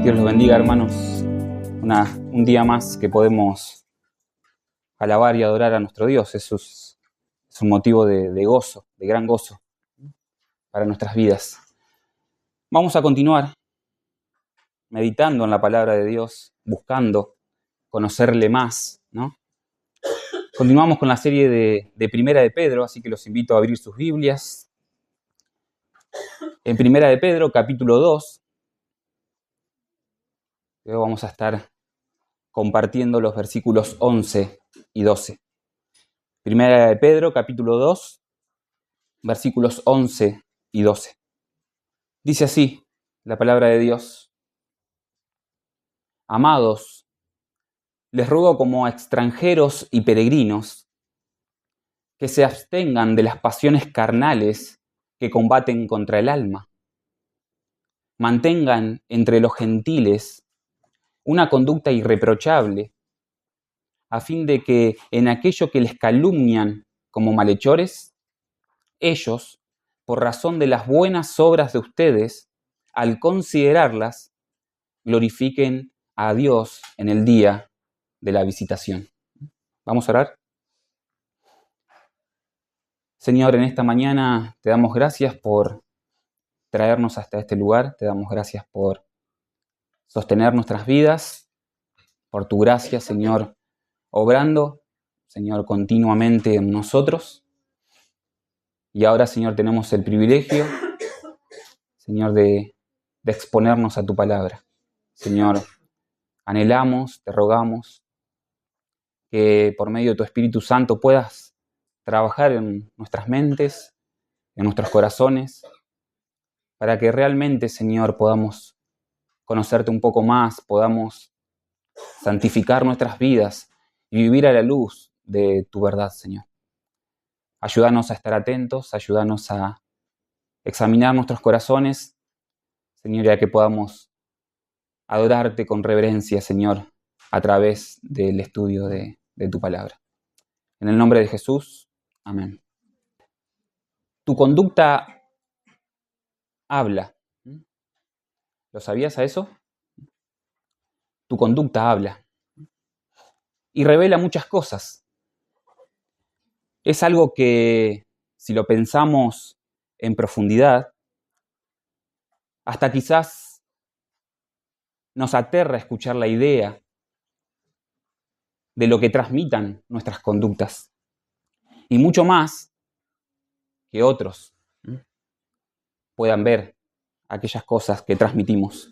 Dios los bendiga, hermanos. Un día más que podemos alabar y adorar a nuestro Dios. Eso es un motivo de gozo, de gran gozo para nuestras vidas. Vamos a continuar meditando en la palabra de Dios, buscando conocerle más, ¿no? Continuamos con la serie de Primera de Pedro, así que los invito a abrir sus Biblias. En Primera de Pedro, capítulo 2, luego vamos a estar compartiendo los versículos 11 y 12. Primera de Pedro, capítulo 2, versículos 11 y 12. Dice así la palabra de Dios: Amados, les ruego como a extranjeros y peregrinos que se abstengan de las pasiones carnales que combaten contra el alma. Mantengan entre los gentiles una conducta irreprochable, a fin de que en aquello que les calumnian como malhechores, ellos, por razón de las buenas obras de ustedes, al considerarlas, glorifiquen a Dios en el día de la visitación. ¿Vamos a orar? Señor, en esta mañana te damos gracias por traernos hasta este lugar, te damos gracias por sostener nuestras vidas, por tu gracia, Señor, obrando, Señor, continuamente en nosotros. Y ahora, Señor, tenemos el privilegio, Señor, de exponernos a tu palabra. Señor, anhelamos, te rogamos que por medio de tu Espíritu Santo puedas trabajar en nuestras mentes, en nuestros corazones, para que realmente, Señor, podamos conocerte un poco más, podamos santificar nuestras vidas y vivir a la luz de tu verdad, Señor. Ayúdanos a estar atentos, ayúdanos a examinar nuestros corazones, Señor, ya que podamos adorarte con reverencia, Señor, a través del estudio de tu palabra. En el nombre de Jesús, amén. Tu conducta habla. ¿Lo sabías a eso? Tu conducta habla. Y revela muchas cosas. Es algo que, si lo pensamos en profundidad, hasta quizás nos aterra escuchar la idea de lo que transmitan nuestras conductas. Y mucho más que otros puedan ver aquellas cosas que transmitimos.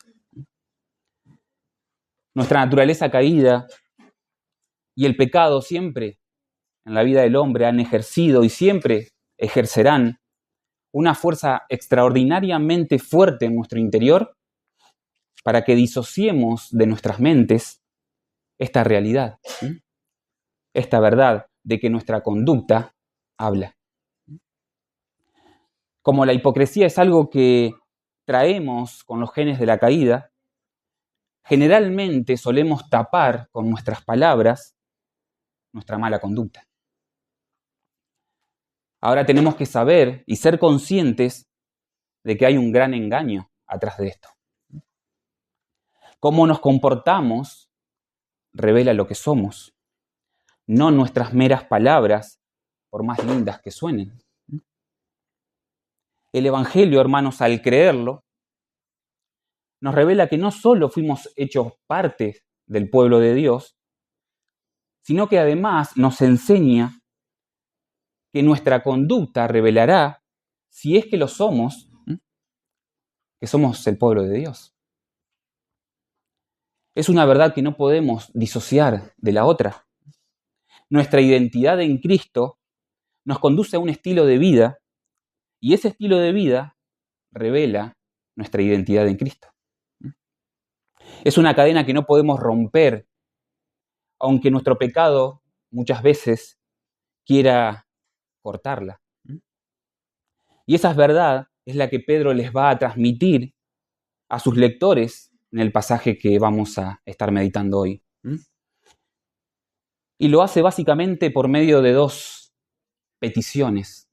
Nuestra naturaleza caída y el pecado siempre en la vida del hombre han ejercido y siempre ejercerán una fuerza extraordinariamente fuerte en nuestro interior para que disociemos de nuestras mentes esta realidad, esta verdad de que nuestra conducta habla. Como la hipocresía es algo que traemos con los genes de la caída, generalmente solemos tapar con nuestras palabras nuestra mala conducta. Ahora tenemos que saber y ser conscientes de que hay un gran engaño atrás de esto. Cómo nos comportamos revela lo que somos, no nuestras meras palabras, por más lindas que suenen. El Evangelio, hermanos, al creerlo, nos revela que no solo fuimos hechos parte del pueblo de Dios, sino que además nos enseña que nuestra conducta revelará, si es que lo somos, que somos el pueblo de Dios. Es una verdad que no podemos disociar de la otra. Nuestra identidad en Cristo nos conduce a un estilo de vida y ese estilo de vida revela nuestra identidad en Cristo. Es una cadena que no podemos romper, aunque nuestro pecado muchas veces quiera cortarla. Y esa verdad es la que Pedro les va a transmitir a sus lectores en el pasaje que vamos a estar meditando hoy. Y lo hace básicamente por medio de dos peticiones.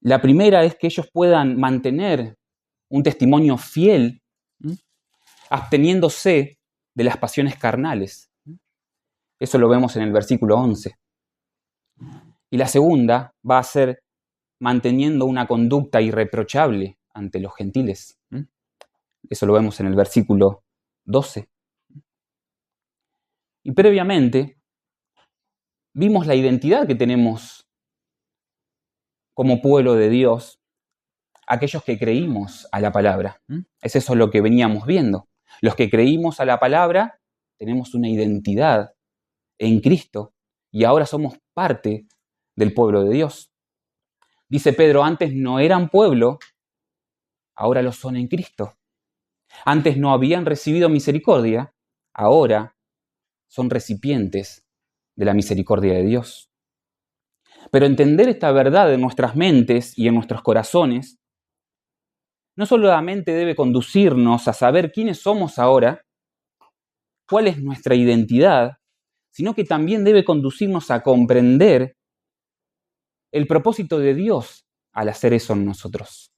La primera es que ellos puedan mantener un testimonio fiel absteniéndose de las pasiones carnales. Eso lo vemos en el versículo 11. Y la segunda va a ser manteniendo una conducta irreprochable ante los gentiles. Eso lo vemos en el versículo 12. Y previamente vimos la identidad que tenemos como pueblo de Dios, aquellos que creímos a la palabra. Es eso lo que veníamos viendo. Los que creímos a la palabra tenemos una identidad en Cristo y ahora somos parte del pueblo de Dios. Dice Pedro, antes no eran pueblo, ahora lo son en Cristo. Antes no habían recibido misericordia, ahora son recipientes de la misericordia de Dios. Pero entender esta verdad en nuestras mentes y en nuestros corazones no solamente debe conducirnos a saber quiénes somos ahora, cuál es nuestra identidad, sino que también debe conducirnos a comprender el propósito de Dios al hacer eso en nosotros.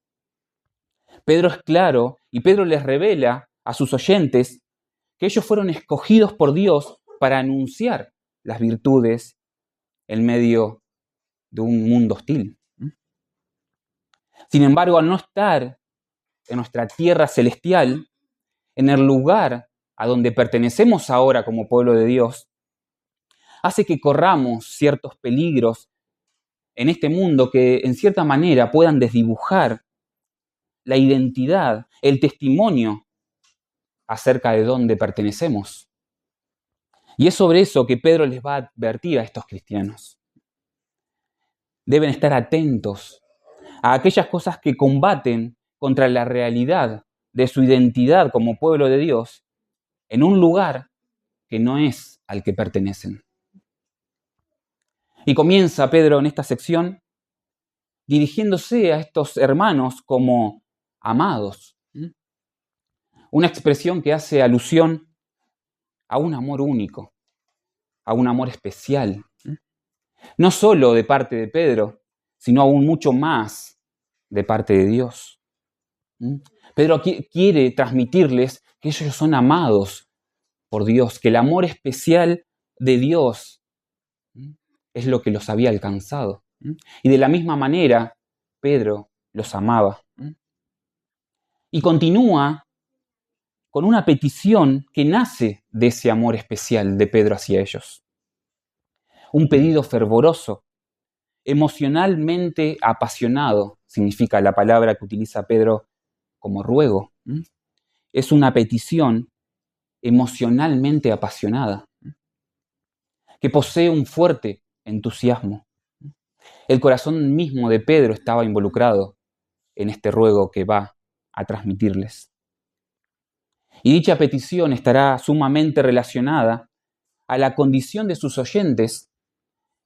Pedro es claro y Pedro les revela a sus oyentes que ellos fueron escogidos por Dios para anunciar las virtudes en medio de un mundo hostil. Sin embargo, al no estar en nuestra tierra celestial, en el lugar a donde pertenecemos ahora como pueblo de Dios, hace que corramos ciertos peligros en este mundo que en cierta manera puedan desdibujar la identidad, el testimonio acerca de dónde pertenecemos. Y es sobre eso que Pedro les va a advertir a estos cristianos. Deben estar atentos a aquellas cosas que combaten contra la realidad de su identidad como pueblo de Dios en un lugar que no es al que pertenecen. Y comienza Pedro en esta sección dirigiéndose a estos hermanos como amados. Una expresión que hace alusión a un amor único, a un amor especial. No solo de parte de Pedro, sino aún mucho más de parte de Dios. Pedro quiere transmitirles que ellos son amados por Dios, que el amor especial de Dios es lo que los había alcanzado. Y de la misma manera, Pedro los amaba. Y continúa con una petición que nace de ese amor especial de Pedro hacia ellos. Un pedido fervoroso, emocionalmente apasionado, significa la palabra que utiliza Pedro como ruego. Es una petición emocionalmente apasionada, que posee un fuerte entusiasmo. El corazón mismo de Pedro estaba involucrado en este ruego que va a transmitirles. Y dicha petición estará sumamente relacionada a la condición de sus oyentes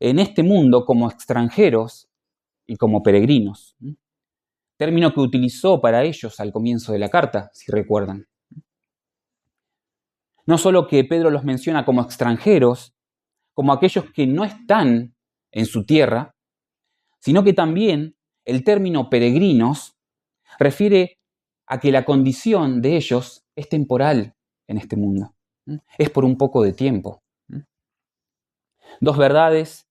en este mundo como extranjeros y como peregrinos. Término que utilizó para ellos al comienzo de la carta, si recuerdan. No solo que Pedro los menciona como extranjeros, como aquellos que no están en su tierra, sino que también el término peregrinos refiere a que la condición de ellos es temporal en este mundo. Es por un poco de tiempo. Dos verdades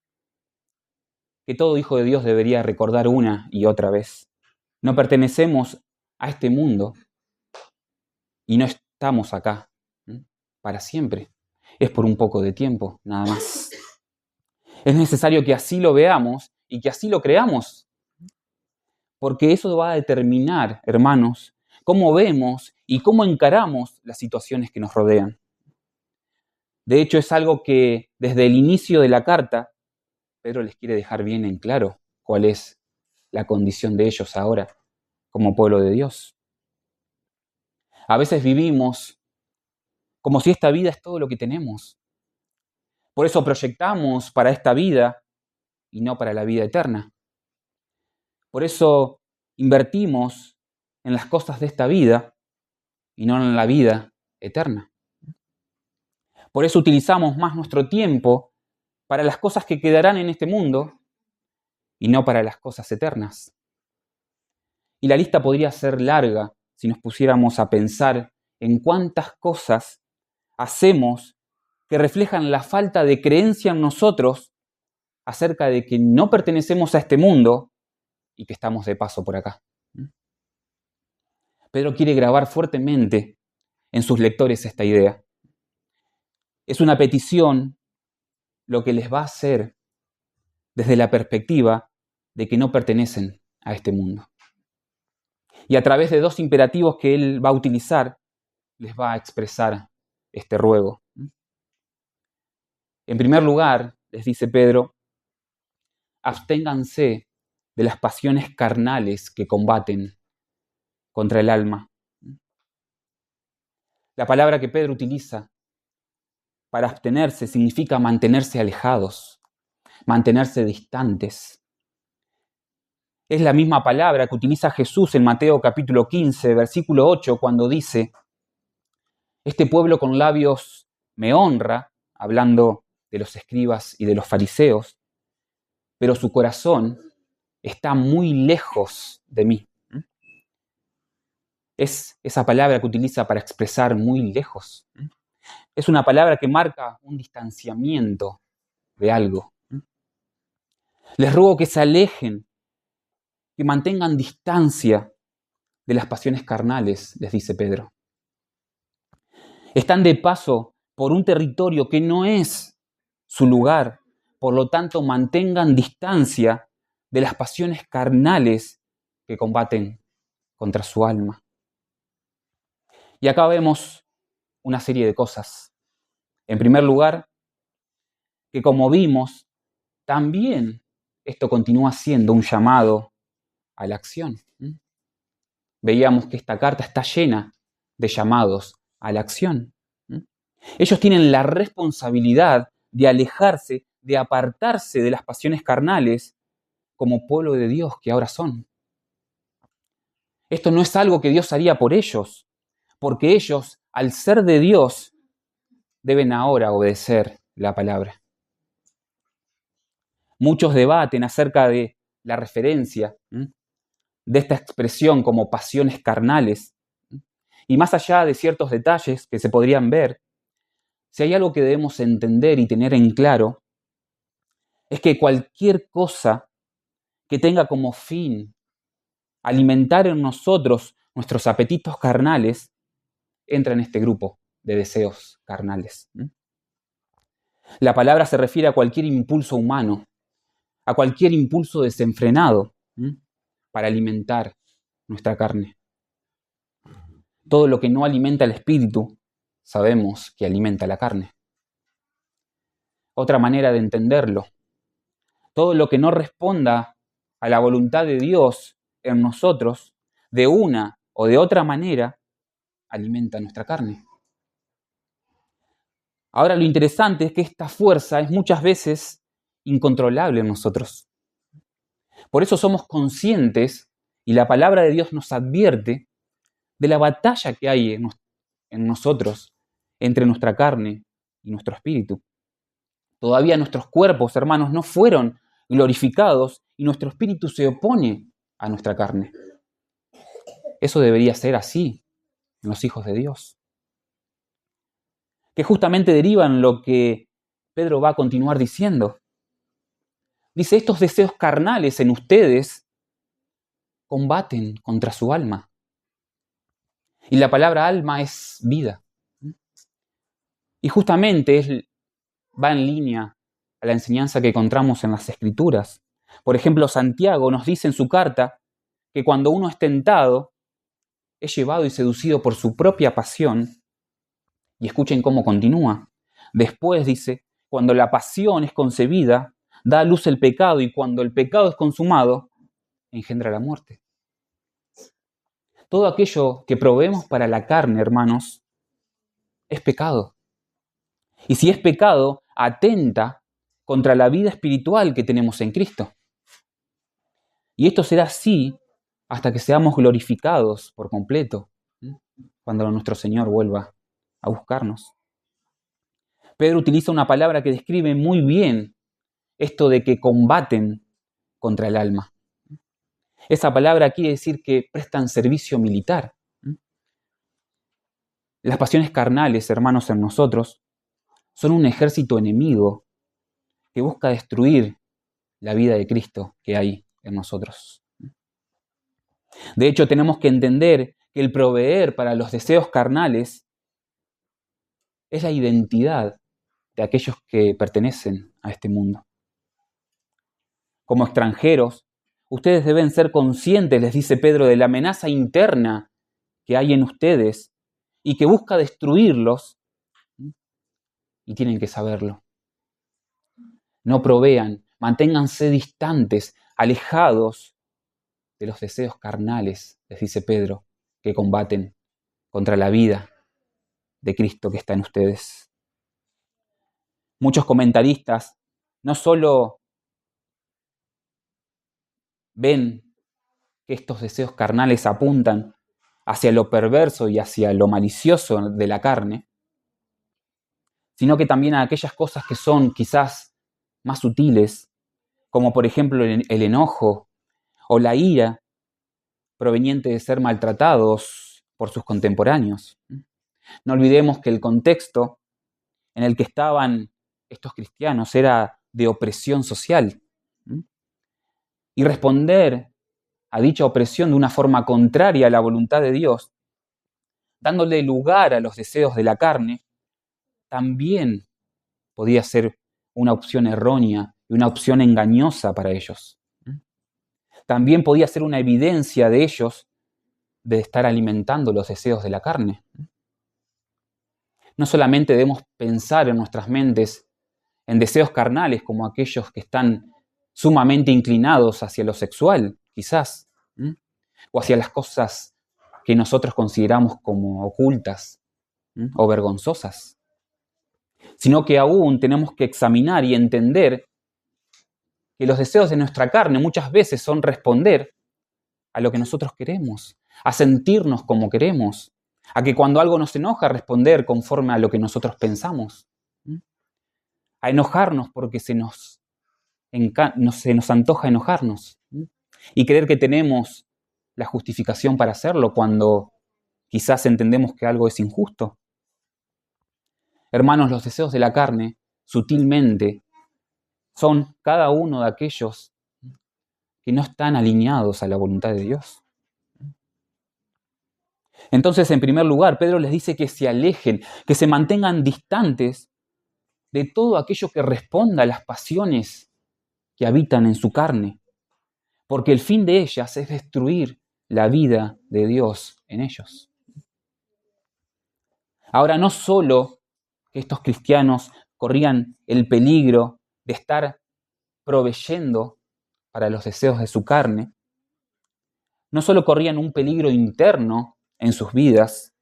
que todo hijo de Dios debería recordar una y otra vez. No pertenecemos a este mundo y no estamos acá para siempre. Es por un poco de tiempo, nada más. Es necesario que así lo veamos y que así lo creamos, porque eso va a determinar, hermanos, cómo vemos y cómo encaramos las situaciones que nos rodean. De hecho, es algo que desde el inicio de la carta, Pedro les quiere dejar bien en claro cuál es la condición de ellos ahora como pueblo de Dios. A veces vivimos como si esta vida es todo lo que tenemos. Por eso proyectamos para esta vida y no para la vida eterna. Por eso invertimos en las cosas de esta vida y no en la vida eterna. Por eso utilizamos más nuestro tiempo para las cosas que quedarán en este mundo y no para las cosas eternas. Y la lista podría ser larga si nos pusiéramos a pensar en cuántas cosas hacemos que reflejan la falta de creencia en nosotros acerca de que no pertenecemos a este mundo y que estamos de paso por acá. Pedro quiere grabar fuertemente en sus lectores esta idea. Es una petición lo que les va a hacer desde la perspectiva de que no pertenecen a este mundo. Y a través de dos imperativos que él va a utilizar, les va a expresar este ruego. En primer lugar, les dice Pedro, absténganse de las pasiones carnales que combaten contra el alma. La palabra que Pedro utiliza para abstenerse significa mantenerse alejados, mantenerse distantes. Es la misma palabra que utiliza Jesús en Mateo capítulo 15, versículo 8, cuando dice, este pueblo con labios me honra, hablando de los escribas y de los fariseos, pero su corazón está muy lejos de mí. Es esa palabra que utiliza para expresar muy lejos. Es una palabra que marca un distanciamiento de algo. Les ruego que se alejen, que mantengan distancia de las pasiones carnales, les dice Pedro. Están de paso por un territorio que no es su lugar, por lo tanto mantengan distancia de las pasiones carnales que combaten contra su alma. Y acá vemos una serie de cosas. En primer lugar, que como vimos, también esto continúa siendo un llamado a la acción. Veíamos que esta carta está llena de llamados a la acción. Ellos tienen la responsabilidad de alejarse, de apartarse de las pasiones carnales como pueblo de Dios que ahora son. Esto no es algo que Dios haría por ellos, porque ellos, al ser de Dios, deben ahora obedecer la palabra. Muchos debaten acerca de la referencia de esta expresión como pasiones carnales. Y más allá de ciertos detalles que se podrían ver, si hay algo que debemos entender y tener en claro, es que cualquier cosa que tenga como fin alimentar en nosotros nuestros apetitos carnales, entra en este grupo de deseos carnales. La palabra se refiere a cualquier impulso humano, a cualquier impulso desenfrenado para alimentar nuestra carne. Todo lo que no alimenta el espíritu, sabemos que alimenta la carne. Otra manera de entenderlo, todo lo que no responda a la voluntad de Dios en nosotros, de una o de otra manera, alimenta nuestra carne. Ahora lo interesante es que esta fuerza es muchas veces incontrolable en nosotros. Por eso somos conscientes, y la palabra de Dios nos advierte, de la batalla que hay en nosotros, entre nuestra carne y nuestro espíritu. Todavía nuestros cuerpos, hermanos, no fueron glorificados y nuestro espíritu se opone a nuestra carne. Eso debería ser así en los hijos de Dios. Que justamente derivan lo que Pedro va a continuar diciendo. Dice, estos deseos carnales en ustedes combaten contra su alma. Y la palabra alma es vida. Y justamente va en línea a la enseñanza que encontramos en las Escrituras. Por ejemplo, Santiago nos dice en su carta que cuando uno es tentado, es llevado y seducido por su propia pasión. Y escuchen cómo continúa. Después dice, cuando la pasión es concebida, da a luz el pecado, y cuando el pecado es consumado, engendra la muerte. Todo aquello que proveemos para la carne, hermanos, es pecado. Y si es pecado, atenta contra la vida espiritual que tenemos en Cristo. Y esto será así hasta que seamos glorificados por completo, cuando nuestro Señor vuelva a buscarnos. Pedro utiliza una palabra que describe muy bien esto de que combaten contra el alma. Esa palabra quiere decir que prestan servicio militar. Las pasiones carnales, hermanos, en nosotros, son un ejército enemigo que busca destruir la vida de Cristo que hay en nosotros. De hecho, tenemos que entender que el proveer para los deseos carnales es la identidad de aquellos que pertenecen a este mundo. Como extranjeros, ustedes deben ser conscientes, les dice Pedro, de la amenaza interna que hay en ustedes y que busca destruirlos, y tienen que saberlo. No provean, manténganse distantes, alejados de los deseos carnales, les dice Pedro, que combaten contra la vida de Cristo que está en ustedes. Muchos comentaristas no solo ven que estos deseos carnales apuntan hacia lo perverso y hacia lo malicioso de la carne, sino que también a aquellas cosas que son quizás más sutiles, como por ejemplo el enojo o la ira proveniente de ser maltratados por sus contemporáneos. No olvidemos que el contexto en el que estaban estos cristianos era de opresión social. Y responder a dicha opresión de una forma contraria a la voluntad de Dios, dándole lugar a los deseos de la carne, también podía ser una opción errónea y una opción engañosa para ellos. También podía ser una evidencia de ellos de estar alimentando los deseos de la carne. No solamente debemos pensar en nuestras mentes en deseos carnales como aquellos que están sumamente inclinados hacia lo sexual, quizás, o hacia las cosas que nosotros consideramos como ocultas o vergonzosas, sino que aún tenemos que examinar y entender que los deseos de nuestra carne muchas veces son responder a lo que nosotros queremos, a sentirnos como queremos, a que cuando algo nos enoja responder conforme a lo que nosotros pensamos, a enojarnos porque se nos antoja enojarnos y creer que tenemos la justificación para hacerlo cuando quizás entendemos que algo es injusto. Hermanos, los deseos de la carne, sutilmente, son cada uno de aquellos que no están alineados a la voluntad de Dios. Entonces, en primer lugar, Pedro les dice que se alejen, que se mantengan distantes de todo aquello que responda a las pasiones que habitan en su carne, porque el fin de ellas es destruir la vida de Dios en ellos. Ahora, no solo que estos cristianos corrían el peligro de estar proveyendo para los deseos de su carne, no solo corrían un peligro interno en sus vidas,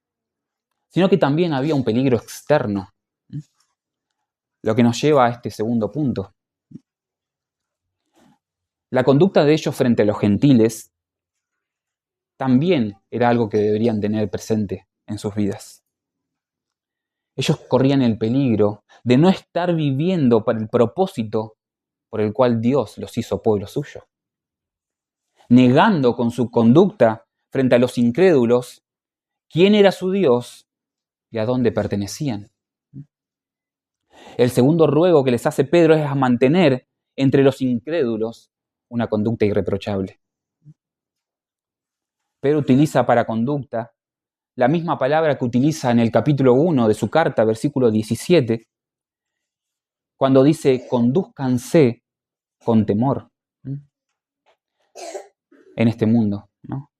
sino que también había un peligro externo. Lo que nos lleva a este segundo punto. La conducta de ellos frente a los gentiles también era algo que deberían tener presente en sus vidas. Ellos corrían el peligro de no estar viviendo para el propósito por el cual Dios los hizo pueblo suyo, negando con su conducta frente a los incrédulos quién era su Dios y a dónde pertenecían. El segundo ruego que les hace Pedro es a mantener entre los incrédulos una conducta irreprochable. Pedro utiliza para conducta la misma palabra que utiliza en el capítulo 1 de su carta, versículo 17, cuando dice, condúzcanse con temor en este mundo, ¿no?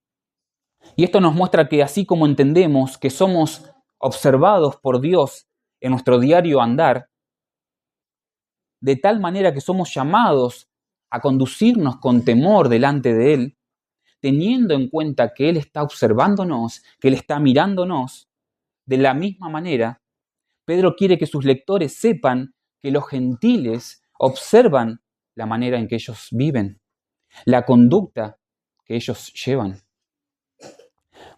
Y esto nos muestra que así como entendemos que somos observados por Dios en nuestro diario andar, de tal manera que somos llamados a conducirnos con temor delante de Él, teniendo en cuenta que Él está observándonos, que Él está mirándonos, de la misma manera, Pedro quiere que sus lectores sepan que los gentiles observan la manera en que ellos viven, la conducta que ellos llevan.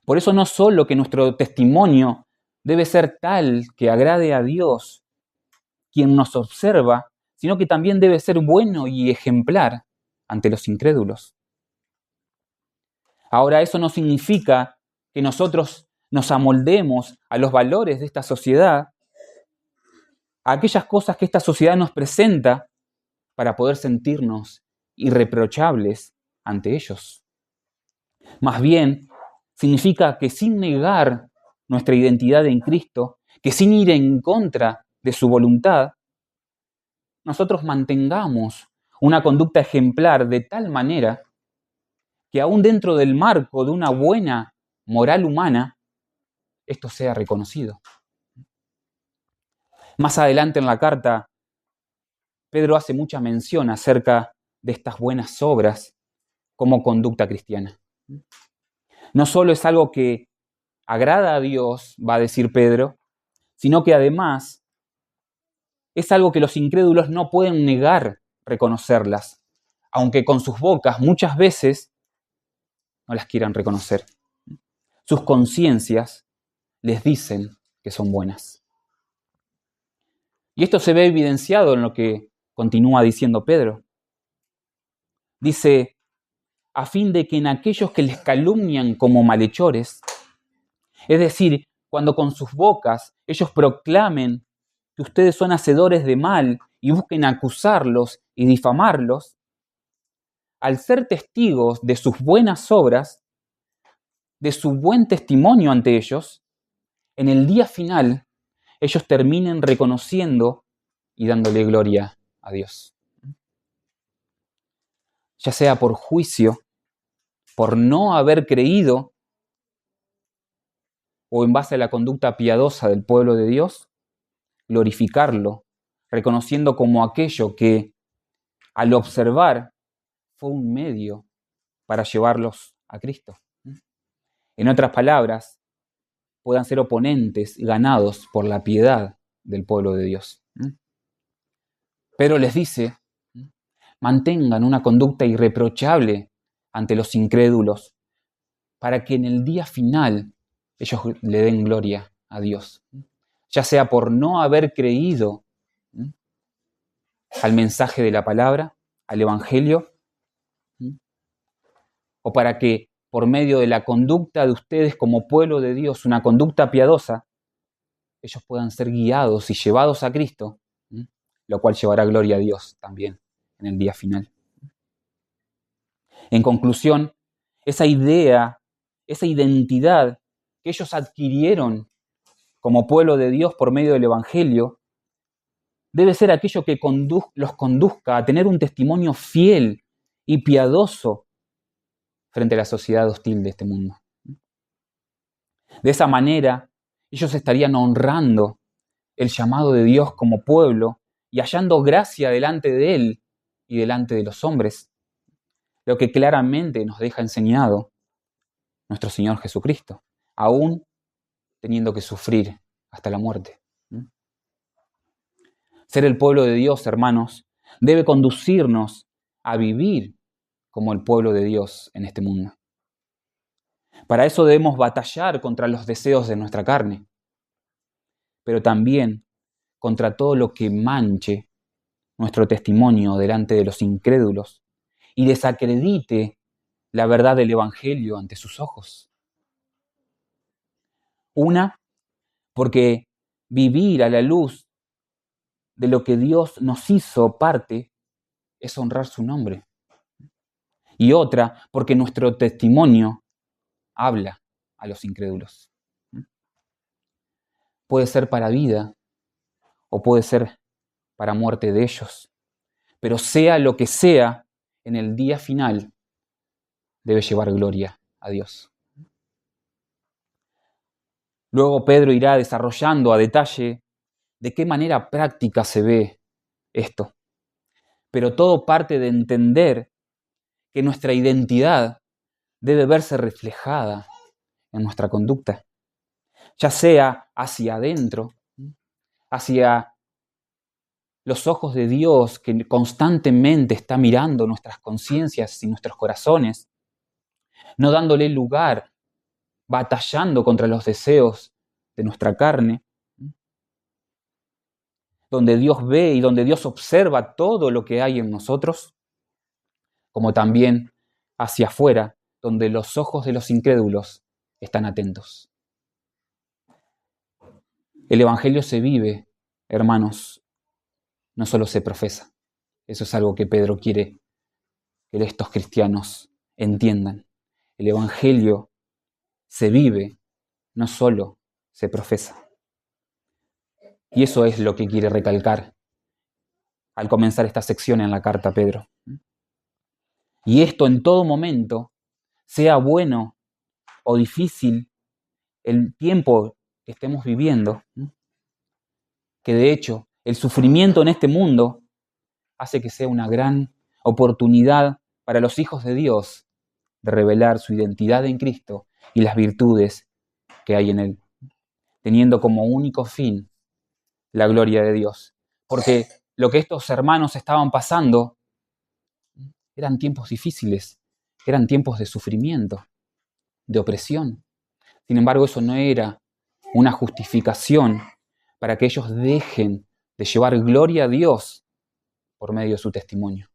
Por eso no solo que nuestro testimonio debe ser tal que agrade a Dios, quien nos observa, sino que también debe ser bueno y ejemplar ante los incrédulos. Ahora, eso no significa que nosotros nos amoldemos a los valores de esta sociedad, a aquellas cosas que esta sociedad nos presenta para poder sentirnos irreprochables ante ellos. Más bien, significa que sin negar nuestra identidad en Cristo, que sin ir en contra de su voluntad, nosotros mantengamos una conducta ejemplar de tal manera que aún dentro del marco de una buena moral humana, esto sea reconocido. Más adelante en la carta, Pedro hace mucha mención acerca de estas buenas obras como conducta cristiana. No solo es algo que agrada a Dios, va a decir Pedro, sino que además es algo que los incrédulos no pueden negar reconocerlas, aunque con sus bocas muchas veces no las quieran reconocer. Sus conciencias les dicen que son buenas. Y esto se ve evidenciado en lo que continúa diciendo Pedro. Dice, a fin de que en aquellos que les calumnian como malhechores, es decir, cuando con sus bocas ellos proclamen que ustedes son hacedores de mal y busquen acusarlos y difamarlos, al ser testigos de sus buenas obras, de su buen testimonio ante ellos, en el día final ellos terminen reconociendo y dándole gloria a Dios. Ya sea por juicio, por no haber creído, o en base a la conducta piadosa del pueblo de Dios, glorificarlo, reconociendo como aquello que, al observar, fue un medio para llevarlos a Cristo. En otras palabras, puedan ser oponentes ganados por la piedad del pueblo de Dios. Pero les dice, mantengan una conducta irreprochable ante los incrédulos, para que en el día final ellos le den gloria a Dios. Ya sea por no haber creído al mensaje de la palabra, al Evangelio, o para que por medio de la conducta de ustedes como pueblo de Dios, una conducta piadosa, ellos puedan ser guiados y llevados a Cristo, lo cual llevará gloria a Dios también en el día final. En conclusión, esa idea, esa identidad que ellos adquirieron como pueblo de Dios por medio del Evangelio, debe ser aquello que los conduzca a tener un testimonio fiel y piadoso frente a la sociedad hostil de este mundo. De esa manera, ellos estarían honrando el llamado de Dios como pueblo y hallando gracia delante de Él y delante de los hombres, lo que claramente nos deja enseñado nuestro Señor Jesucristo, aún teniendo que sufrir hasta la muerte. Ser el pueblo de Dios, hermanos, debe conducirnos a vivir como el pueblo de Dios en este mundo. Para eso debemos batallar contra los deseos de nuestra carne, pero también contra todo lo que manche nuestro testimonio delante de los incrédulos y desacredite la verdad del Evangelio ante sus ojos. Una, porque vivir a la luz de lo que Dios nos hizo parte es honrar su nombre. Y otra, porque nuestro testimonio habla a los incrédulos. Puede ser para vida o puede ser para muerte de ellos. Pero sea lo que sea, en el día final debe llevar gloria a Dios. Luego Pedro irá desarrollando a detalle de qué manera práctica se ve esto. Pero todo parte de entender que nuestra identidad debe verse reflejada en nuestra conducta, ya sea hacia adentro, hacia los ojos de Dios que constantemente está mirando nuestras conciencias y nuestros corazones, no dándole lugar, batallando contra los deseos de nuestra carne, donde Dios ve y donde Dios observa todo lo que hay en nosotros, como también hacia afuera, donde los ojos de los incrédulos están atentos. El Evangelio se vive, hermanos, no solo se profesa. Eso es algo que Pedro quiere que estos cristianos entiendan. El Evangelio se vive, no solo se profesa. Y eso es lo que quiere recalcar al comenzar esta sección en la carta a Pedro. Y esto en todo momento, sea bueno o difícil el tiempo que estemos viviendo, que de hecho el sufrimiento en este mundo hace que sea una gran oportunidad para los hijos de Dios de revelar su identidad en Cristo y las virtudes que hay en Él, teniendo como único fin la gloria de Dios. Porque lo que estos hermanos estaban pasando eran tiempos difíciles, eran tiempos de sufrimiento, de opresión. Sin embargo, eso no era una justificación para que ellos dejen de llevar gloria a Dios por medio de su testimonio.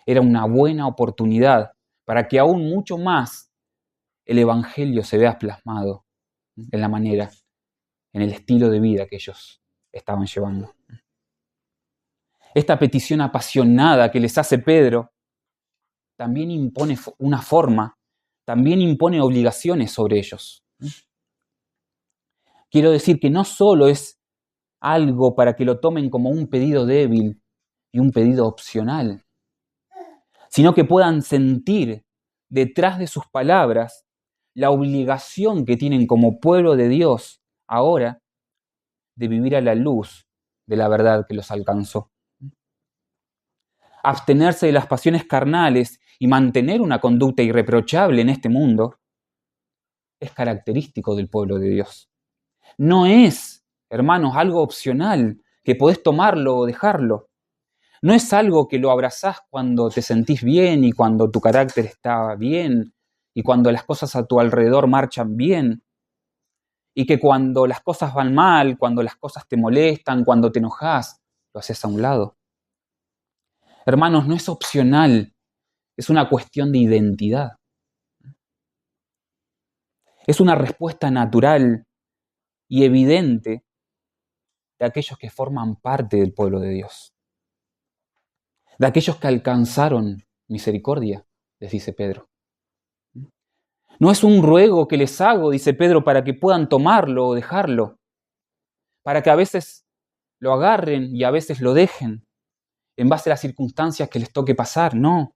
Era una buena oportunidad para que aún mucho más el Evangelio se vea plasmado en la manera, en el estilo de vida que ellos estaban llevando. Esta petición apasionada que les hace Pedro también impone una forma, también impone obligaciones sobre ellos. Quiero decir que no solo es algo para que lo tomen como un pedido débil y un pedido opcional, sino que puedan sentir detrás de sus palabras la obligación que tienen como pueblo de Dios ahora de vivir a la luz de la verdad que los alcanzó. Abstenerse de las pasiones carnales y mantener una conducta irreprochable en este mundo es característico del pueblo de Dios. No es, hermanos, algo opcional que podés tomarlo o dejarlo. No es algo que lo abrazás cuando te sentís bien y cuando tu carácter está bien y cuando las cosas a tu alrededor marchan bien y que cuando las cosas van mal, cuando las cosas te molestan, cuando te enojás, lo haces a un lado. Hermanos, no es opcional, es una cuestión de identidad. Es una respuesta natural y evidente de aquellos que forman parte del pueblo de Dios, de aquellos que alcanzaron misericordia, les dice Pedro. No es un ruego que les hago, dice Pedro, para que puedan tomarlo o dejarlo, para que a veces lo agarren y a veces lo dejen, en base a las circunstancias que les toque pasar. No.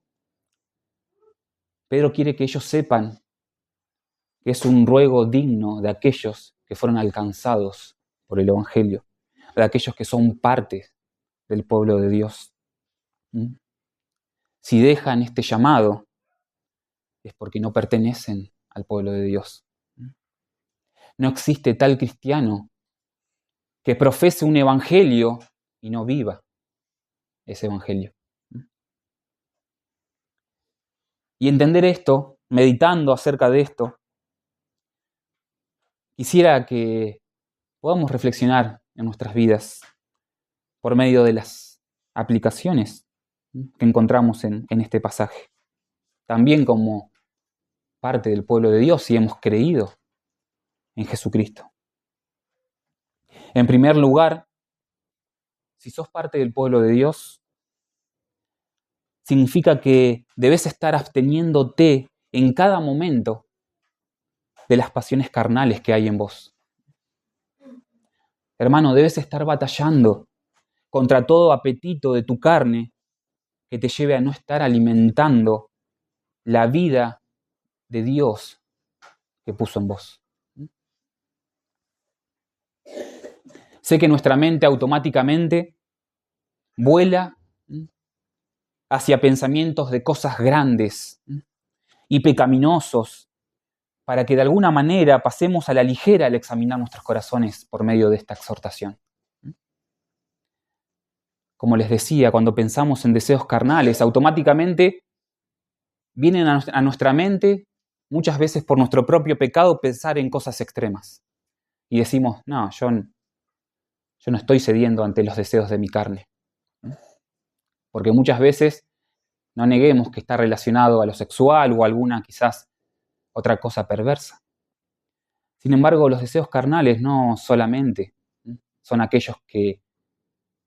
Pedro quiere que ellos sepan que es un ruego digno de aquellos que fueron alcanzados por el Evangelio, de aquellos que son parte del pueblo de Dios. Si dejan este llamado, es porque no pertenecen al pueblo de Dios. No existe tal cristiano que profese un evangelio y no viva ese evangelio. Y entender esto, meditando acerca de esto, quisiera que podamos reflexionar en nuestras vidas por medio de las aplicaciones que encontramos en este pasaje. También como parte del pueblo de Dios, si hemos creído en Jesucristo. En primer lugar, si sos parte del pueblo de Dios, significa que debes estar absteniéndote en cada momento de las pasiones carnales que hay en vos. Hermano, debes estar batallando contra todo apetito de tu carne que te lleve a no estar alimentando la vida de Dios que puso en vos. Sé que nuestra mente automáticamente vuela hacia pensamientos de cosas grandes y pecaminosos para que de alguna manera pasemos a la ligera al examinar nuestros corazones por medio de esta exhortación. Como les decía, cuando pensamos en deseos carnales, automáticamente vienen a nuestra mente, muchas veces por nuestro propio pecado, pensar en cosas extremas. Y decimos, no, yo no estoy cediendo ante los deseos de mi carne. Porque muchas veces, no neguemos que está relacionado a lo sexual o a alguna quizás otra cosa perversa. Sin embargo, los deseos carnales no solamente son aquellos que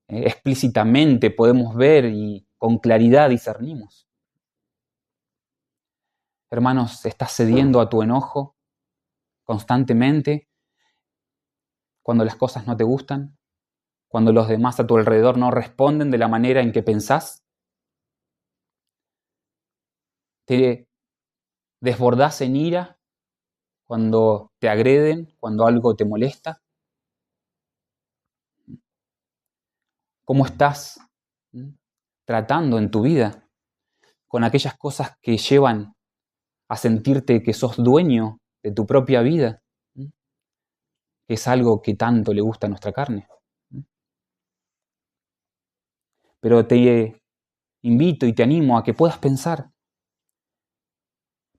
explícitamente podemos ver y con claridad discernimos. Hermanos, ¿estás cediendo a tu enojo constantemente cuando las cosas no te gustan? ¿Cuando los demás a tu alrededor no responden de la manera en que pensás? ¿Te desbordás en ira cuando te agreden, cuando algo te molesta? ¿Cómo estás tratando en tu vida con aquellas cosas que llevan a sentirte que sos dueño de tu propia vida? Que es algo que tanto le gusta a nuestra carne. Pero te invito y te animo a que puedas pensar.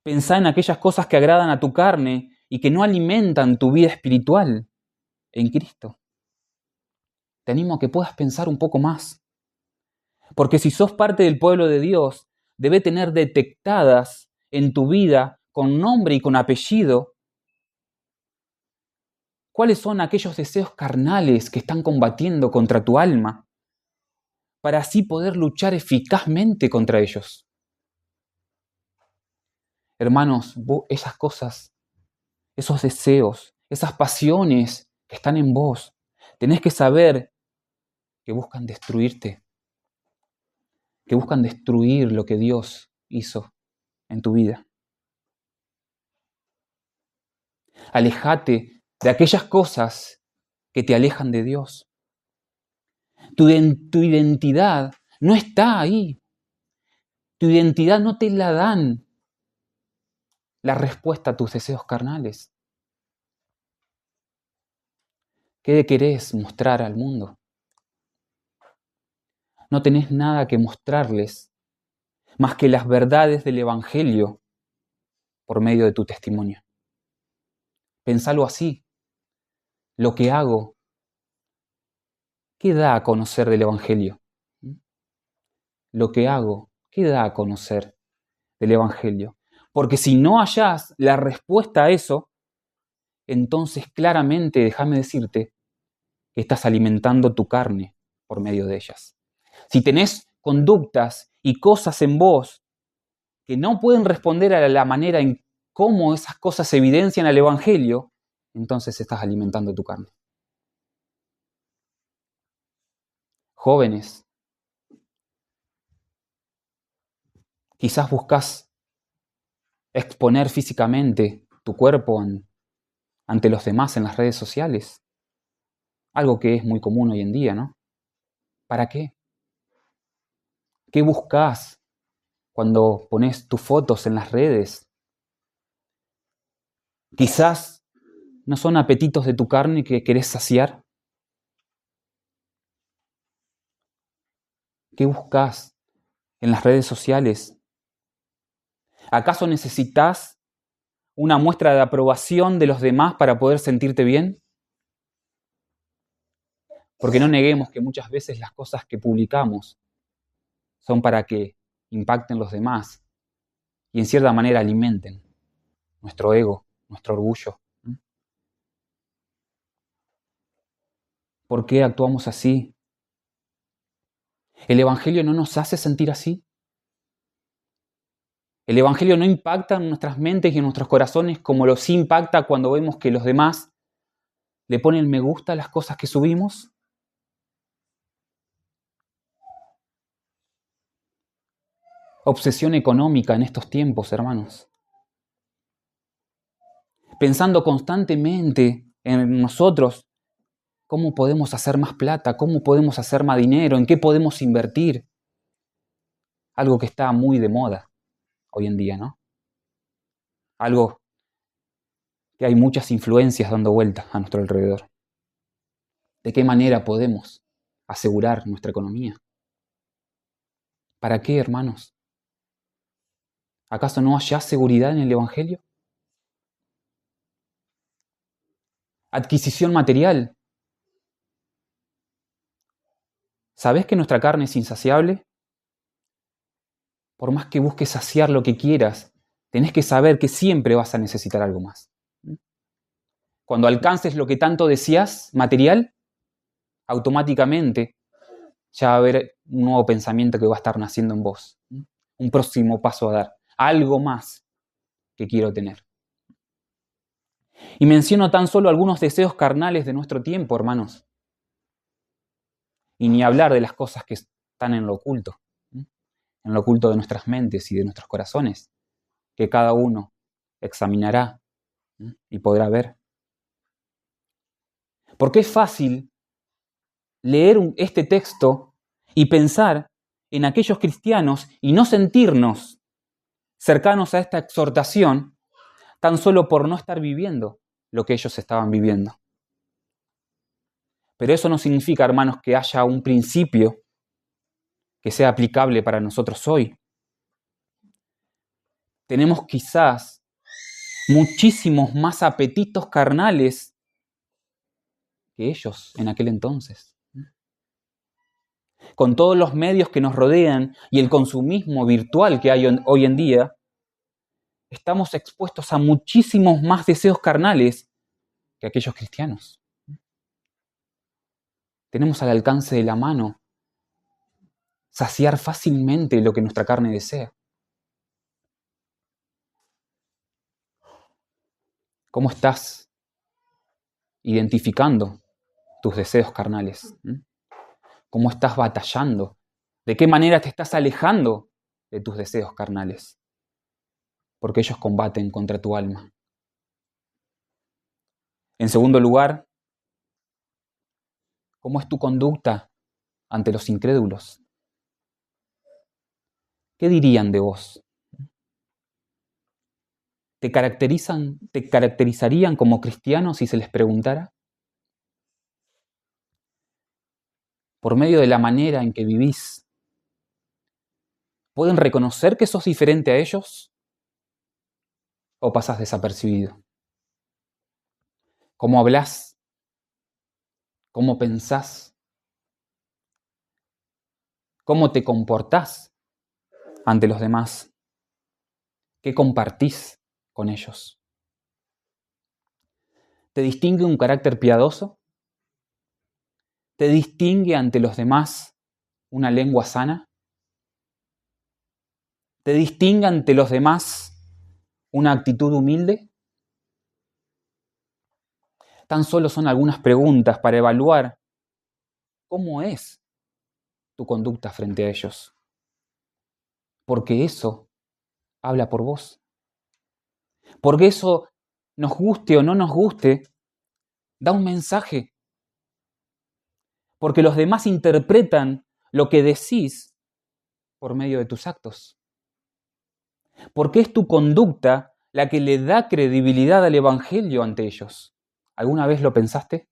Pensá en aquellas cosas que agradan a tu carne y que no alimentan tu vida espiritual en Cristo. Te animo a que puedas pensar un poco más. Porque si sos parte del pueblo de Dios, debe tener detectadas en tu vida, con nombre y con apellido, cuáles son aquellos deseos carnales que están combatiendo contra tu alma, para así poder luchar eficazmente contra ellos. Hermanos, esas cosas, esos deseos, esas pasiones que están en vos, tenés que saber que buscan destruirte, que buscan destruir lo que Dios hizo en tu vida. Alejate de aquellas cosas que te alejan de Dios. Tu identidad no está ahí. Tu identidad no te la dan la respuesta a tus deseos carnales. ¿Qué querés mostrar al mundo? No tenés nada que mostrarles más que las verdades del Evangelio por medio de tu testimonio. Pensalo así. Lo que hago, ¿qué da a conocer del Evangelio? Lo que hago, ¿qué da a conocer del Evangelio? Porque si no hallás la respuesta a eso, entonces claramente déjame decirte que estás alimentando tu carne por medio de ellas. Si tenés conductas y cosas en vos que no pueden responder a la manera en cómo esas cosas evidencian al Evangelio, entonces estás alimentando tu carne. Jóvenes, quizás buscas exponer físicamente tu cuerpo ante los demás en las redes sociales. Algo que es muy común hoy en día, ¿no? ¿Para qué? ¿Qué buscas cuando pones tus fotos en las redes? Quizás no son apetitos de tu carne que querés saciar. ¿Qué buscas en las redes sociales? ¿Acaso necesitas una muestra de aprobación de los demás para poder sentirte bien? Porque no neguemos que muchas veces las cosas que publicamos son para que impacten los demás y en cierta manera alimenten nuestro ego, nuestro orgullo. ¿Por qué actuamos así? ¿El Evangelio no nos hace sentir así? ¿El Evangelio no impacta en nuestras mentes y en nuestros corazones como lo sí impacta cuando vemos que los demás le ponen me gusta a las cosas que subimos? Obsesión económica en estos tiempos, hermanos. Pensando constantemente en nosotros, cómo podemos hacer más plata, cómo podemos hacer más dinero, en qué podemos invertir. Algo que está muy de moda hoy en día, ¿no? Algo que hay muchas influencias dando vueltas a nuestro alrededor. ¿De qué manera podemos asegurar nuestra economía? ¿Para qué, hermanos? ¿Acaso no haya seguridad en el Evangelio? Adquisición material. ¿Sabés que nuestra carne es insaciable? Por más que busques saciar lo que quieras, tenés que saber que siempre vas a necesitar algo más. Cuando alcances lo que tanto deseas, material, automáticamente ya va a haber un nuevo pensamiento que va a estar naciendo en vos. Un próximo paso a dar. Algo más que quiero tener. Y menciono tan solo algunos deseos carnales de nuestro tiempo, hermanos. Y ni hablar de las cosas que están en lo oculto. En lo oculto de nuestras mentes y de nuestros corazones. Que cada uno examinará y podrá ver. Porque es fácil leer este texto y pensar en aquellos cristianos y no sentirnos cercanos a esta exhortación tan solo por no estar viviendo lo que ellos estaban viviendo. Pero eso no significa, hermanos, que haya un principio que sea aplicable para nosotros hoy. Tenemos quizás muchísimos más apetitos carnales que ellos en aquel entonces. Con todos los medios que nos rodean y el consumismo virtual que hay hoy en día, estamos expuestos a muchísimos más deseos carnales que aquellos cristianos. Tenemos al alcance de la mano saciar fácilmente lo que nuestra carne desea. ¿Cómo estás identificando tus deseos carnales? ¿Cómo estás batallando? ¿De qué manera te estás alejando de tus deseos carnales? Porque ellos combaten contra tu alma. En segundo lugar, ¿cómo es tu conducta ante los incrédulos? ¿Qué dirían de vos? ¿Te caracterizarían como cristianos si se les preguntara? Por medio de la manera en que vivís, ¿pueden reconocer que sos diferente a ellos? ¿O pasás desapercibido? ¿Cómo hablás? ¿Cómo pensás? ¿Cómo te comportás ante los demás? ¿Qué compartís con ellos? ¿Te distingue un carácter piadoso? ¿Te distingue ante los demás una lengua sana? ¿Te distingue ante los demás una actitud humilde? Tan solo son algunas preguntas para evaluar cómo es tu conducta frente a ellos. Porque eso habla por vos. Porque eso, nos guste o no nos guste, da un mensaje. Porque los demás interpretan lo que decís por medio de tus actos. Porque es tu conducta la que le da credibilidad al Evangelio ante ellos. ¿Alguna vez lo pensaste?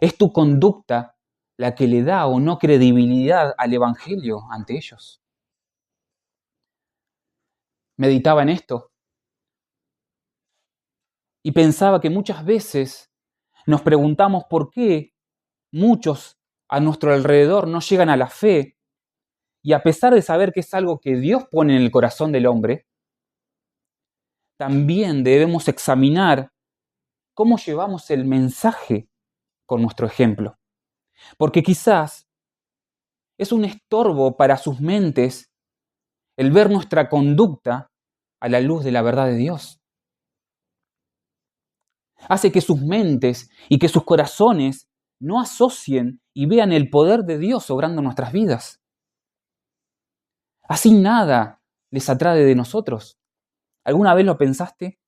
Es tu conducta la que le da o no credibilidad al Evangelio ante ellos. Meditaba en esto y pensaba que muchas veces nos preguntamos por qué muchos a nuestro alrededor no llegan a la fe y a pesar de saber que es algo que Dios pone en el corazón del hombre, también debemos examinar cómo llevamos el mensaje con nuestro ejemplo. Porque quizás es un estorbo para sus mentes el ver nuestra conducta a la luz de la verdad de Dios. Hace que sus mentes y que sus corazones no asocien y vean el poder de Dios obrando en nuestras vidas. Así nada les atrae de nosotros. ¿Alguna vez lo pensaste?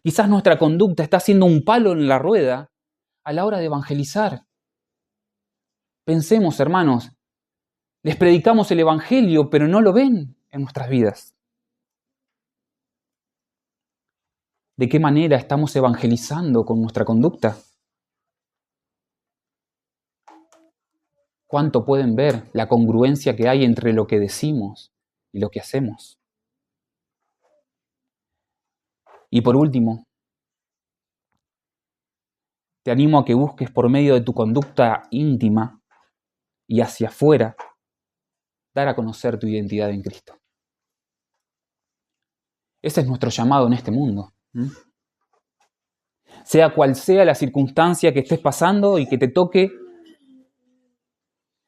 Quizás nuestra conducta está siendo un palo en la rueda a la hora de evangelizar. Pensemos, hermanos, les predicamos el Evangelio, pero no lo ven en nuestras vidas. ¿De qué manera estamos evangelizando con nuestra conducta? ¿Cuánto pueden ver la congruencia que hay entre lo que decimos y lo que hacemos? Y por último, te animo a que busques por medio de tu conducta íntima y hacia afuera dar a conocer tu identidad en Cristo. Ese es nuestro llamado en este mundo. Sea cual sea la circunstancia que estés pasando y que te toque,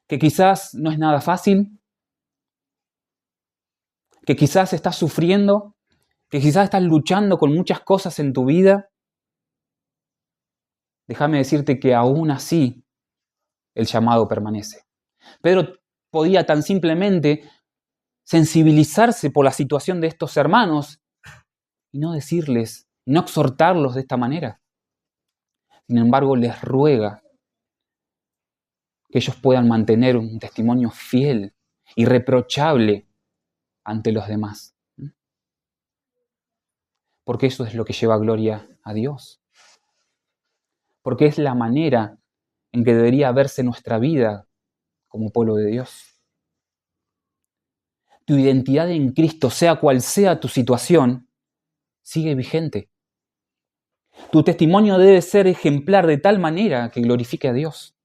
que quizás no es nada fácil, que quizás estás sufriendo, que quizás estás luchando con muchas cosas en tu vida, déjame decirte que aún así el llamado permanece. Pedro podía tan simplemente sensibilizarse por la situación de estos hermanos y no decirles, no exhortarlos de esta manera. Sin embargo, les ruega que ellos puedan mantener un testimonio fiel, irreprochable ante los demás. Porque eso es lo que lleva gloria a Dios. Porque es la manera en que debería verse nuestra vida como pueblo de Dios. Tu identidad en Cristo, sea cual sea tu situación, sigue vigente. Tu testimonio debe ser ejemplar de tal manera que glorifique a Dios.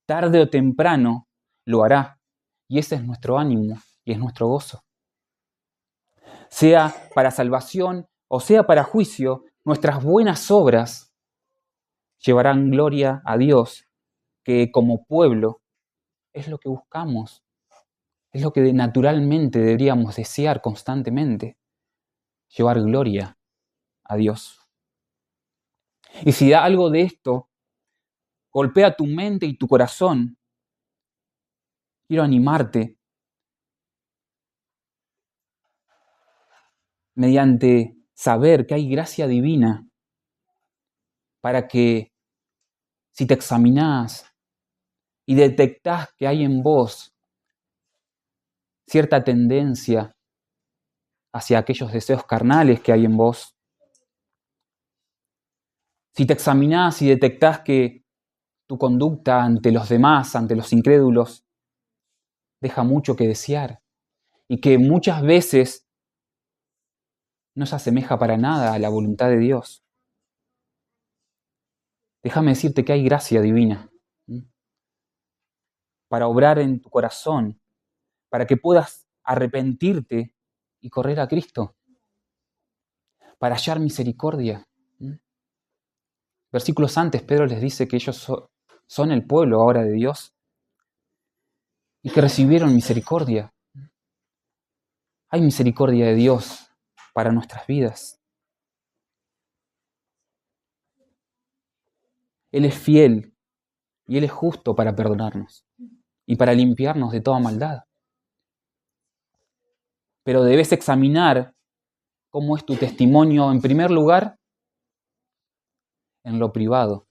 Tarde o temprano lo hará. Y ese es nuestro ánimo y es nuestro gozo. Sea para salvación o sea para juicio, nuestras buenas obras llevarán gloria a Dios, que como pueblo es lo que buscamos, es lo que naturalmente deberíamos desear constantemente, llevar gloria a Dios. Y si algo de esto golpea tu mente y tu corazón, quiero animarte mediante saber que hay gracia divina para que si te examinás y detectás que hay en vos cierta tendencia hacia aquellos deseos carnales que hay en vos, si te examinás y detectás que tu conducta ante los demás, ante los incrédulos, deja mucho que desear y que muchas veces no se asemeja para nada a la voluntad de Dios, déjame decirte que hay gracia divina para obrar en tu corazón, para que puedas arrepentirte y correr a Cristo, para hallar misericordia. Versículos antes, Pedro les dice que ellos son el pueblo ahora de Dios y que recibieron misericordia. Hay misericordia de Dios para nuestras vidas. Él es fiel y Él es justo para perdonarnos y para limpiarnos de toda maldad. Pero debes examinar cómo es tu testimonio, en primer lugar, en lo privado,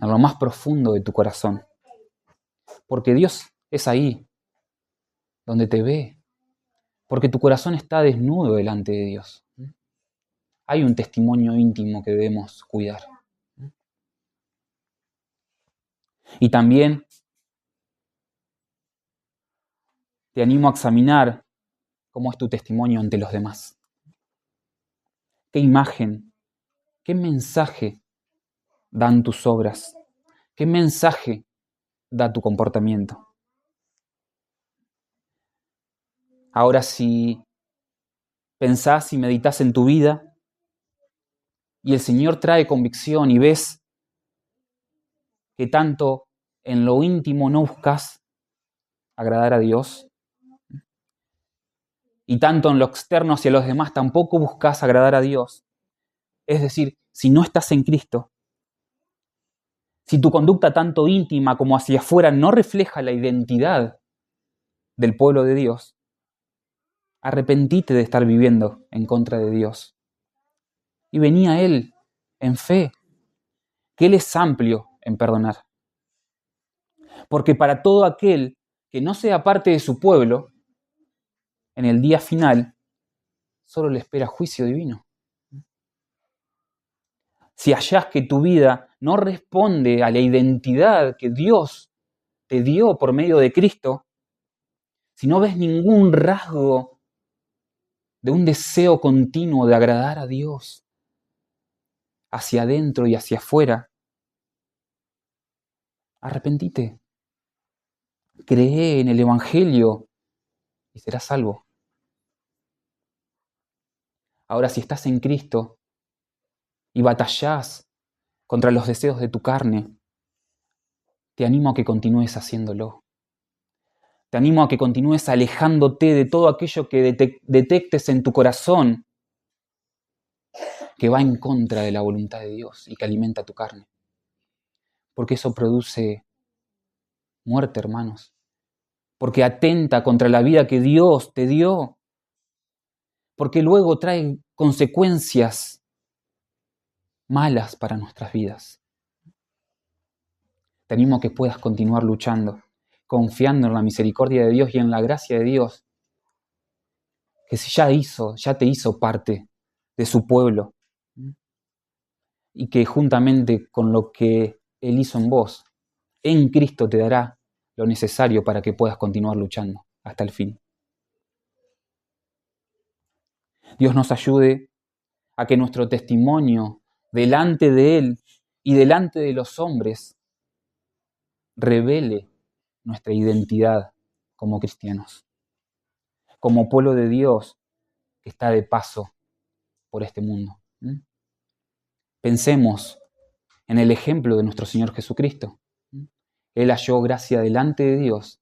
en lo más profundo de tu corazón. Porque Dios es ahí, donde te ve. Porque tu corazón está desnudo delante de Dios. Hay un testimonio íntimo que debemos cuidar. Y también te animo a examinar cómo es tu testimonio ante los demás. ¿Qué imagen, qué mensaje dan tus obras? ¿Qué mensaje da tu comportamiento? Ahora, si pensás y meditas en tu vida y el Señor trae convicción y ves que tanto en lo íntimo no buscas agradar a Dios y tanto en lo externo hacia los demás tampoco buscas agradar a Dios, es decir, si no estás en Cristo, si tu conducta tanto íntima como hacia afuera no refleja la identidad del pueblo de Dios, arrepentite de estar viviendo en contra de Dios y vení a Él en fe, que Él es amplio en perdonar. Porque para todo aquel que no sea parte de su pueblo, en el día final, solo le espera juicio divino. Si hallás que tu vida no responde a la identidad que Dios te dio por medio de Cristo, si no ves ningún rasgo de un deseo continuo de agradar a Dios hacia adentro y hacia afuera, arrepentite. Cree en el Evangelio y serás salvo. Ahora, si estás en Cristo, y batallás contra los deseos de tu carne, te animo a que continúes haciéndolo. Te animo a que continúes alejándote de todo aquello que detectes en tu corazón que va en contra de la voluntad de Dios y que alimenta tu carne. Porque eso produce muerte, hermanos. Porque atenta contra la vida que Dios te dio. Porque luego trae consecuencias malas para nuestras vidas. Te animo a que puedas continuar luchando, confiando en la misericordia de Dios y en la gracia de Dios, que ya te hizo parte de su pueblo, y que juntamente con lo que Él hizo en vos, en Cristo te dará lo necesario para que puedas continuar luchando hasta el fin. Dios nos ayude a que nuestro testimonio delante de Él y delante de los hombres revele nuestra identidad como cristianos, como pueblo de Dios que está de paso por este mundo. Pensemos en el ejemplo de nuestro Señor Jesucristo. Él halló gracia delante de Dios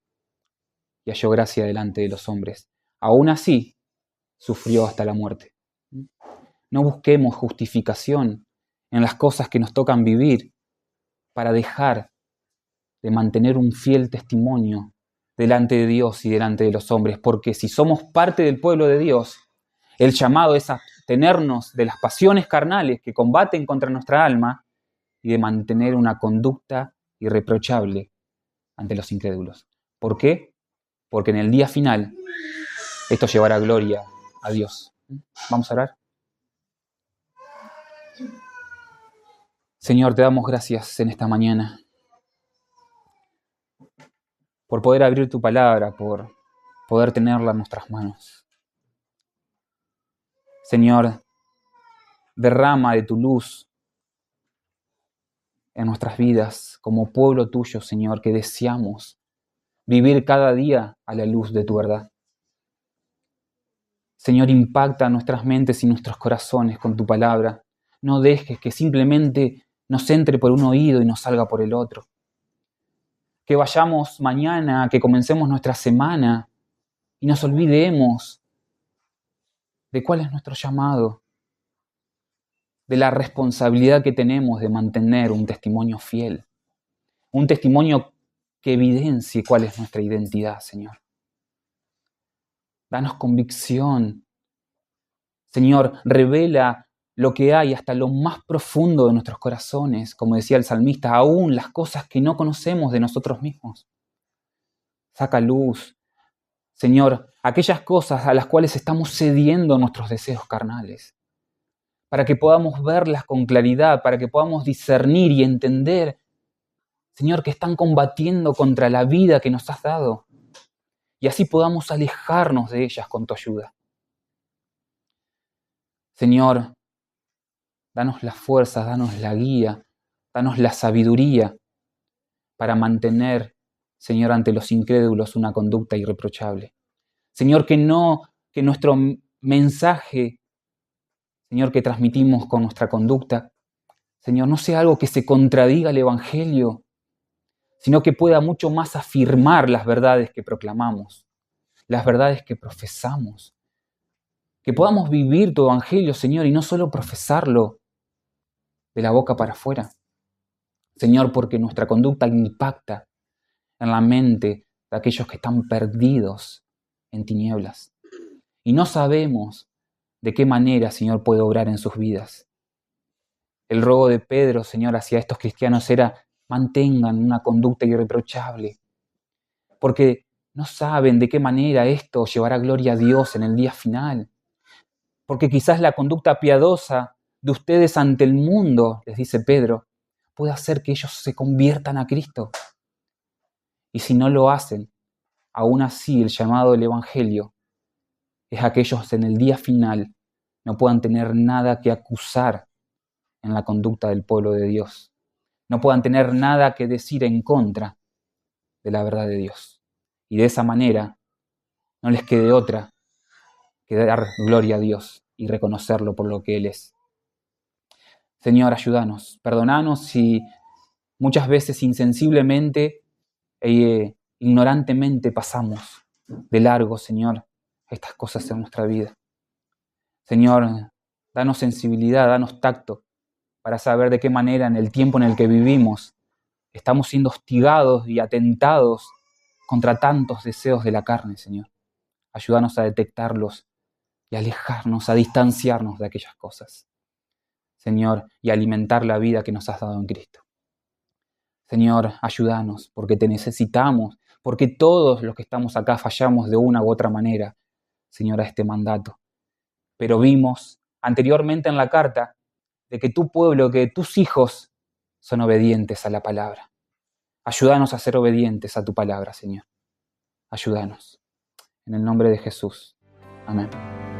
y halló gracia delante de los hombres. Aún así, sufrió hasta la muerte. No busquemos justificación en las cosas que nos tocan vivir para dejar de mantener un fiel testimonio delante de Dios y delante de los hombres, porque si somos parte del pueblo de Dios, el llamado es abstenernos de las pasiones carnales que combaten contra nuestra alma y de mantener una conducta irreprochable ante los incrédulos. ¿Por qué? Porque en el día final esto llevará gloria a Dios. Vamos a orar. Señor, te damos gracias en esta mañana por poder abrir tu palabra, por poder tenerla en nuestras manos. Señor, derrama de tu luz en nuestras vidas como pueblo tuyo, Señor, que deseamos vivir cada día a la luz de tu verdad. Señor, impacta nuestras mentes y nuestros corazones con tu palabra. No dejes que simplemente nos entre por un oído y nos salga por el otro. Que vayamos mañana, que comencemos nuestra semana y nos olvidemos de cuál es nuestro llamado, de la responsabilidad que tenemos de mantener un testimonio fiel, un testimonio que evidencie cuál es nuestra identidad, Señor. Danos convicción. Señor, revela lo que hay hasta lo más profundo de nuestros corazones, como decía el salmista, aún las cosas que no conocemos de nosotros mismos. Saca luz, Señor, aquellas cosas a las cuales estamos cediendo nuestros deseos carnales, para que podamos verlas con claridad, para que podamos discernir y entender, Señor, que están combatiendo contra la vida que nos has dado, y así podamos alejarnos de ellas con tu ayuda. Señor, danos las fuerzas, danos la guía, danos la sabiduría para mantener, Señor, ante los incrédulos una conducta irreprochable. Señor, que nuestro mensaje, Señor, que transmitimos con nuestra conducta, Señor, no sea algo que se contradiga al Evangelio, sino que pueda mucho más afirmar las verdades que proclamamos, las verdades que profesamos. Que podamos vivir tu Evangelio, Señor, y no solo profesarlo de la boca para afuera. Señor, porque nuestra conducta impacta en la mente de aquellos que están perdidos en tinieblas. Y no sabemos de qué manera, Señor, puede obrar en sus vidas. El ruego de Pedro, Señor, hacia estos cristianos era: mantengan una conducta irreprochable, porque no saben de qué manera esto llevará gloria a Dios en el día final. Porque quizás la conducta piadosa de ustedes ante el mundo, les dice Pedro, puede hacer que ellos se conviertan a Cristo. Y si no lo hacen, aún así el llamado del Evangelio es a que ellos en el día final no puedan tener nada que acusar en la conducta del pueblo de Dios. No puedan tener nada que decir en contra de la verdad de Dios. Y de esa manera no les quede otra que dar gloria a Dios y reconocerlo por lo que Él es. Señor, ayúdanos, perdonanos si muchas veces insensiblemente e ignorantemente pasamos de largo, Señor, estas cosas en nuestra vida. Señor, danos sensibilidad, danos tacto para saber de qué manera en el tiempo en el que vivimos estamos siendo hostigados y atentados contra tantos deseos de la carne, Señor. Ayúdanos a detectarlos y a alejarnos, a distanciarnos de aquellas cosas, Señor, y a alimentar la vida que nos has dado en Cristo. Señor, ayúdanos, porque te necesitamos, porque todos los que estamos acá fallamos de una u otra manera, Señor, a este mandato. Pero vimos anteriormente en la carta de que tu pueblo, que tus hijos son obedientes a la palabra. Ayúdanos a ser obedientes a tu palabra, Señor. Ayúdanos. En el nombre de Jesús. Amén.